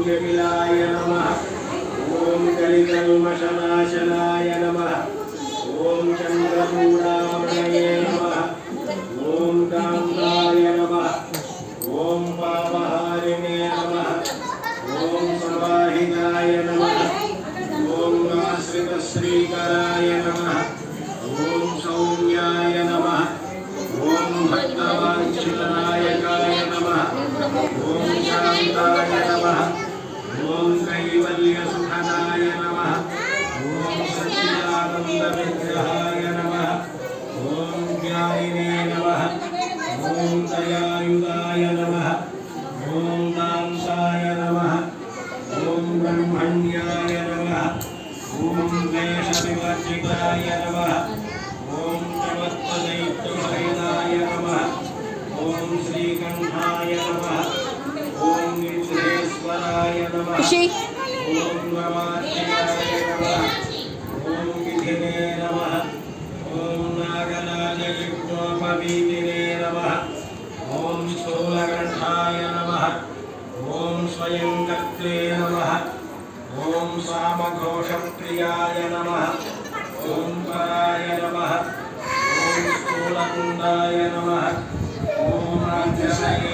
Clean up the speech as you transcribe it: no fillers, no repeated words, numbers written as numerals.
जटिलाय नमः ओम कलिकल्मषनाशनाय नमः ओम चंद्रचूडामणये नमः ओम कांताय नमः ओम पापहारिणे नमः ओम समाहिताय नमः ओम आश्रितश्रीकराय नमः ओम सौम्याय नमः ओम भक्तवांछितनायकाय नमः ओम शांताय नमः ओम कैवल्यसुखदाय नमः ओम सच्चिदानन्दविग्रहाय नमः ओम ज्ञानिने नमः ओम दयायुधाय नमः ओम दान्ताय नमः ओम ब्रह्मण्याय नमः ओम देशविवर्जिताय नमः ओम प्रमत्तदैत्यसहिताय नमः ओम श्रीकण्ठाय नमः ओम विघ्नेश्वराय नमः ओम नमात्याय नमः ओम विधिने नमः ओम नागराजयज्ञोपवीतिने नमः ओम स्थूलकण्ठाय नमः ओम स्वयंकर्त्रे नमः ओम सामघोषप्रियाय नमः ओम पराय नमः ओम स्थूलकुण्डाय नमः ओम राजसाय